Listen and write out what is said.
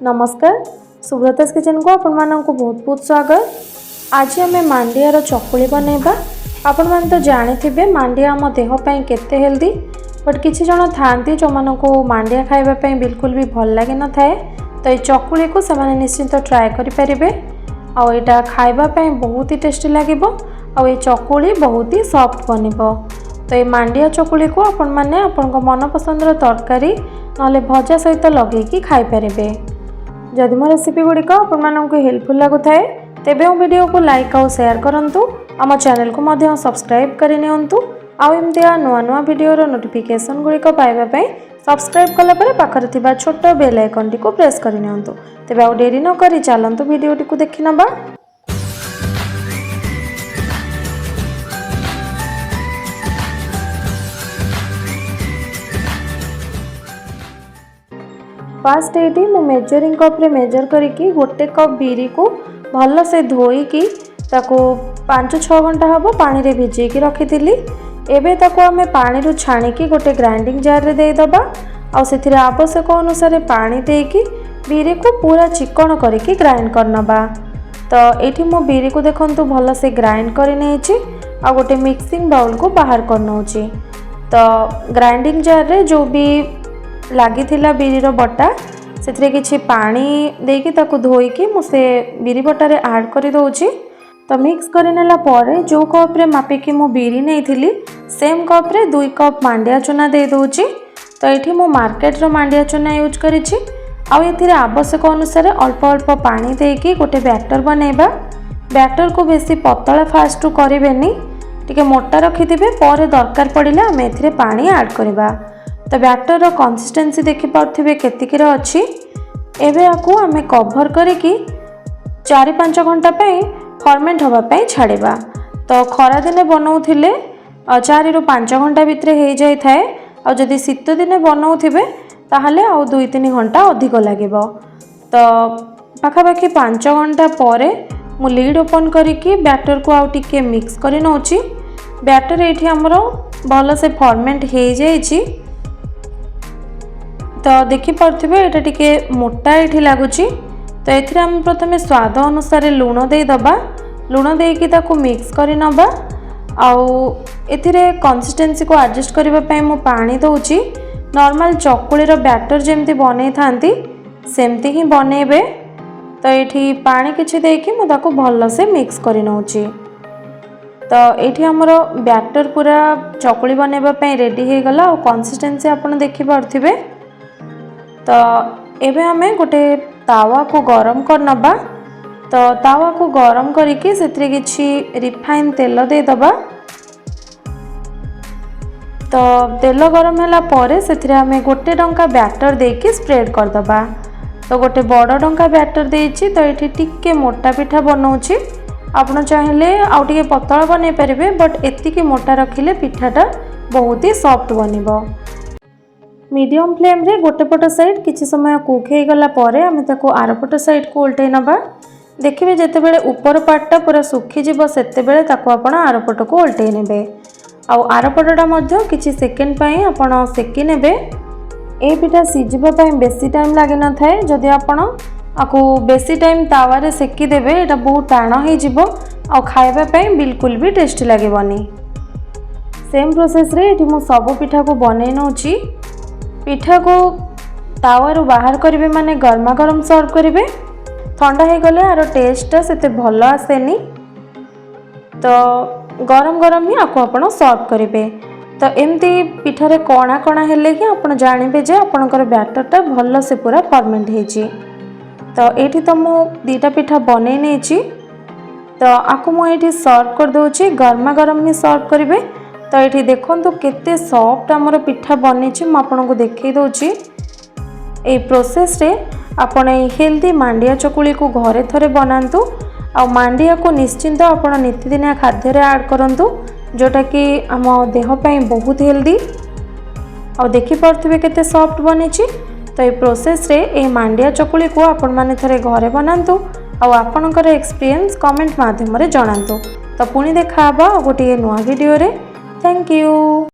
नमस्कार सुब्रतास किचन को आपण मानक बहुत बहुत स्वागत। आज आम मांडियार चकुली बनैबा। आपण मान तो जानिथिबे मांडिया आम देह पई केते हेल्दी, बट किछि जण थांती जो मानको मांडिया खाइबा पई बिल्कुल भी भल लागे न थाए, तो ये चकुली को समान निश्चिंत ट्राए करि परिबे। आ एटा खाइबा पई बहुत ही टेस्टी लागिबो। आ ये चकुली बहुत ही सॉफ्ट बनिबो। तो ये मांडिया चकुली को आपण माने आपन को मन पसंदर तरकारी नले भजा सहित लगेकी खाइ परिबे। जदि मो रेसिपी गुड़िक आपको हेल्पफुल लगुए तेबे मो वीडियो को लाइक और शेयर करंतु। आम चैनल को मध्य सब्सक्राइब कर नियंतु। आउ एमतिया नुआ नुआ वीडियोर नोटिफिकेशन गुड़िक पाइबा पई सब्सक्राइब कला परे पाखरे थिबा छोट बेल आइकन टी को प्रेस कर नियंतु। तेबे आउ देरी न करी चलंतु वीडियो टी को देखि नबा। फास्ट ये मु मेजरिंग कप रे मेजर करिकी गोटे कप बीरी को भल से धोईकी ताको 5-6 घंटा हम पानी रे भिजेकी रखी। एबे ताको आमे पानी रू छाणिकी गोटे ग्राइंडिंग जार रे दे दबा। आ सेथिरे आवश्यक अनुसार पानी देकी बीरी को पूरा चिकन करिकी ग्राइंड करनबा। तो एठी मो बीरी को देखंतु भल से ग्राइंड करि नेछि। आ गोटे मिक्सिंग बाउल को बाहर करनौछि। तो ग्राइंडिंग जार रे जो भी लगी बीरीर बटा से किसी पानी देकी ताको धोईकी मुझे बीरी बटारे ऐड कर दूची। तो मिक्स करनेला परे जो कप रे मापिकी मु बीरी नहीं थी सेम कप रे 2 कप मांडिया चूना दे दूची। तो ये मु मार्केट रो मांडिया चूना यूज करिछि। आउ एथिरे आवश्यक अनुसार अल्प अल्प पानी देकी गोटे बैटर बनैबा। बैटर को बेसी पतला फास्ट करेनि, टिके मोटा रखिथिबे, पर दरकार पड़िले आमे एथिरे पानी ऐड करबा। तो बैटर कंसिस्टेंसी देखि पार्थिबे केतिकिर अछि। एबे आकु आमे कवर करिकी 4-5 घंटा पई फर्मेंट होबा पई छाड़िबा। तो खरा दिने बनाउथिले 4-5 घंटा भितरे हे जाय थाए। आ जदि शीत दिने बनाउथिबे ताहले आ 2-3 घंटा अधिक लागिबो। तो पाखापाखि 5 घंटा परे मु लीड ओपन करिकी बैटर को आउ टिके मिक्स करि नउची। बैटर एठी हमरो भल से फर्मेंट हे जायछि। तो देखि पार्थिबे एटा टिके मोटा एठी लागुची। तो एथिरे हम प्रथमे स्वाद अनुसार लूण दे दबा। लूण देकी ताको मिक्स करि नबा। आउ एथिरे कंसिस्टेंसी को एडजस्ट करबा पई मु पानी दउची। नॉर्मल चकुलीर बैटर जेमती बनै थांती सेमती ही बनेबे। तो एठी पानी किछि देकी मु ताको भल से मिक्स करि नउची। तो एठी हमरो बैटर पूरा चकुली बनेबा पई रेडी हे गला। और कंसिस्टेंसी आपण देखि पारथिबे। तो एबे हमें गोटे तावा को गरम कर नबा। तो तावा को गरम करिकी सेत्रे किछि रिफाइन तेल दे दबा। तो तेल गरम होला परे सेत्रे हमें गोटे डंका बैटर देकी स्प्रेड कर दबा। तो गोटे बड़ डंका बैटर देछि। तो एठी टिके मोटा पिठा बनौछि। आपण चाहिले आउ टिके पतला बनै परिबे, बट एतिकी मोटा रखिले पिठाटा बहुत ही सॉफ्ट बनिबो। मीडियम फ्लेम रे गोटे पट साइड किछि समय कुक हे गला परे आमे ताको आर पट साइड को उल्टै नबा। देखिबे जेते बेले ऊपर पार्टटा पूरा सुखी जिवो सेते बेले ताको आपण आर पट को उल्टै नेबे। आ आर पटटा मध्य किछि सेकेंड पई आपण सेकी नेबे। ए पिठा सिजिबा पई बेसी टाइम लागे न थाए। जदि आपण आको बेसी टाइम तावा रे सेकी देबे एटा बहुत टाण हे जिवो। आ खाइबा पई बिल्कुल भी टेस्टी लागेबनी। सेम प्रोसेस रे एठी मु सब पिठा को बनै नउची। पिठा को तावा रू बाहर करिवे माने गरमा गरम सर्व करिवे। ठंडा हे गले आरो टेस्ट सेते भलो आसेनी। तो गरम गरम ही आको आपण सर्व करिवे। तो एमती पिठा रे कोणा कोणा हेले कि आपण जानिबे जे आपणकर बैटरटा भलो से पूरा फर्मेंट हेची। तो एठी तो मु 2टा पिठा बनै नेची। तो आको मु एठी सर्व कर दोची। गरमा गरम ही सर्व करिवे। तो ये देखो केते सॉफ्ट आमर पिठा बनी मु आपको देखई दूची। ए प्रोसेस रे आपण हेल्दी मांडिया चकुली को घरे थरे बनातु। आ मांडिया को निश्चिंत आपण नित्यदिनिया खाद्य रे ऐड करंतु, जोटा कि आम देह पई बहुत हेल्दी। आ देखि पारथिबे केते सॉफ्ट बनी। तो ये प्रोसेस रे ए मांडिया चकुली को आपण माने थरे घरे बनातु। आ आपणकर एक्सपीरियंस कमेंट माध्यम रे जणातु। तो पुणी देखा गोटे नुआ वीडियो रे। Thank you.